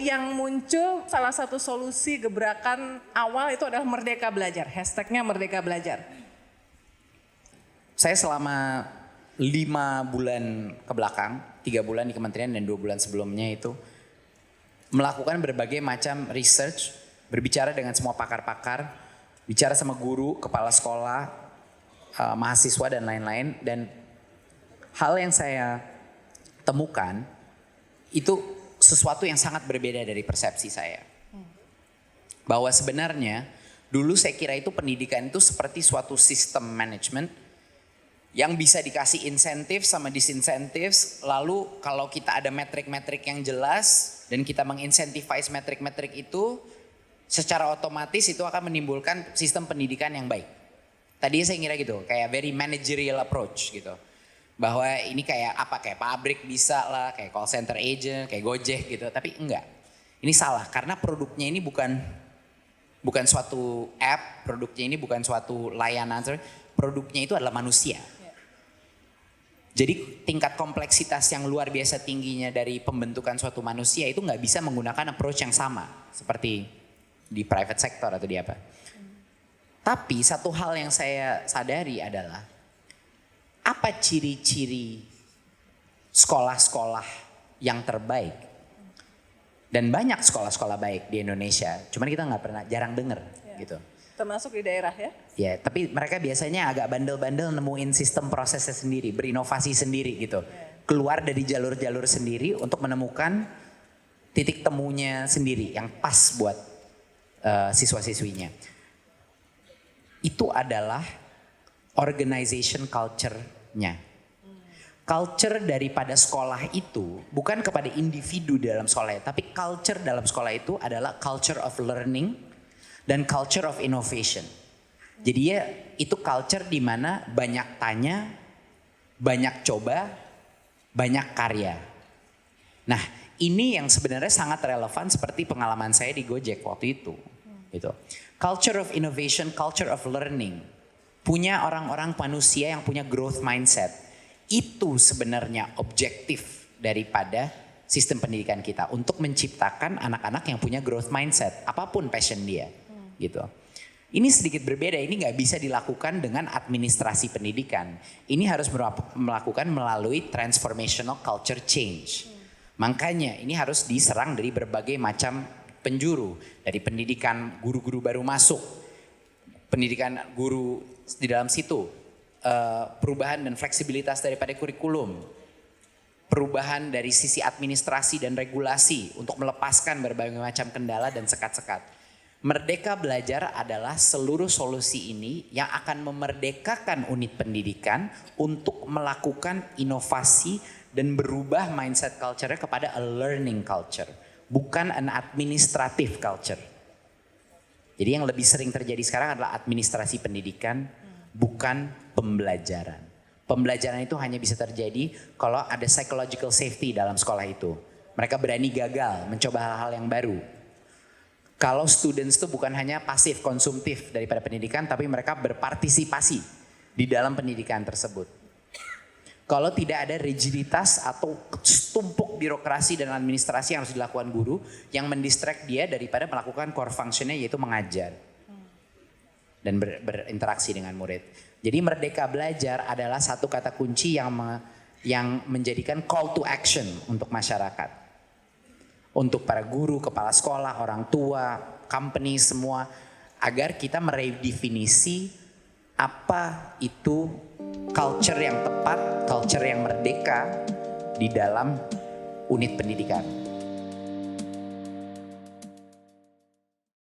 yang muncul salah satu solusi gebrakan awal itu adalah Merdeka Belajar, hashtagnya Merdeka Belajar. Saya selama 5 bulan ke belakang, 3 bulan di kementerian dan 2 bulan sebelumnya itu melakukan berbagai macam research, berbicara dengan semua pakar-pakar, bicara sama guru, kepala sekolah, mahasiswa dan lain-lain. Dan hal yang saya temukan itu sesuatu yang sangat berbeda dari persepsi saya. Bahwa sebenarnya dulu saya kira itu pendidikan itu seperti suatu sistem manajemen yang bisa dikasih insentif sama disinsentif. Lalu kalau kita ada metrik-metrik yang jelas dan kita mengincentivize metrik-metrik itu, secara otomatis itu akan menimbulkan sistem pendidikan yang baik. Tadi saya kira gitu, kayak very managerial approach gitu. Bahwa ini kayak apa, kayak pabrik bisa lah, kayak call center agent, kayak Gojek gitu. Tapi enggak, ini salah karena produknya ini bukan suatu app, produknya ini bukan suatu layanan, produknya itu adalah manusia. Jadi tingkat kompleksitas yang luar biasa tingginya dari pembentukan suatu manusia itu nggak bisa menggunakan approach yang sama seperti di private sector atau di apa. Tapi satu hal yang saya sadari adalah apa ciri-ciri sekolah-sekolah yang terbaik. Dan banyak sekolah-sekolah baik di Indonesia, cuman kita nggak pernah, jarang dengar gitu. Termasuk di daerah ya? Ya, tapi mereka biasanya agak bandel-bandel nemuin sistem prosesnya sendiri, berinovasi sendiri gitu. Keluar dari jalur-jalur sendiri untuk menemukan titik temunya sendiri yang pas buat siswa-siswinya. Itu adalah organization culture-nya. Culture daripada sekolah itu bukan kepada individu dalam sekolah, tapi culture dalam sekolah itu adalah culture of learning dan culture of innovation. Jadi ya itu culture di mana banyak tanya, banyak coba, banyak karya. Nah, ini yang sebenarnya sangat relevan seperti pengalaman saya di Gojek waktu itu. Gitu. Culture of innovation, culture of learning. Punya orang-orang manusia yang punya growth mindset. Itu sebenarnya objektif daripada sistem pendidikan kita untuk menciptakan anak-anak yang punya growth mindset, apapun passion dia. Gitu. Ini sedikit berbeda, ini nggak bisa dilakukan dengan administrasi pendidikan. Ini harus melakukan melalui transformational culture change. Makanya ini harus diserang dari berbagai macam penjuru. Dari pendidikan guru-guru baru masuk, pendidikan guru di dalam situ, perubahan dan fleksibilitas daripada kurikulum, perubahan dari sisi administrasi dan regulasi untuk melepaskan berbagai macam kendala dan sekat-sekat. Merdeka Belajar adalah seluruh solusi ini yang akan memerdekakan unit pendidikan untuk melakukan inovasi dan berubah mindset culture-nya kepada a learning culture, bukan an administrative culture. Jadi yang lebih sering terjadi sekarang adalah administrasi pendidikan, bukan pembelajaran. Pembelajaran itu hanya bisa terjadi kalau ada psychological safety dalam sekolah itu. Mereka berani gagal, mencoba hal-hal yang baru. Kalau students itu bukan hanya pasif konsumtif daripada pendidikan, tapi mereka berpartisipasi di dalam pendidikan tersebut. Kalau tidak ada rigiditas atau tumpuk birokrasi dan administrasi yang harus dilakukan guru yang mendistract dia daripada melakukan core functionnya, yaitu mengajar dan berinteraksi dengan murid. Jadi Merdeka Belajar adalah satu kata kunci yang menjadikan call to action untuk masyarakat. Untuk para guru, kepala sekolah, orang tua, company semua, agar kita meredefinisi apa itu culture yang tepat, culture yang merdeka di dalam unit pendidikan.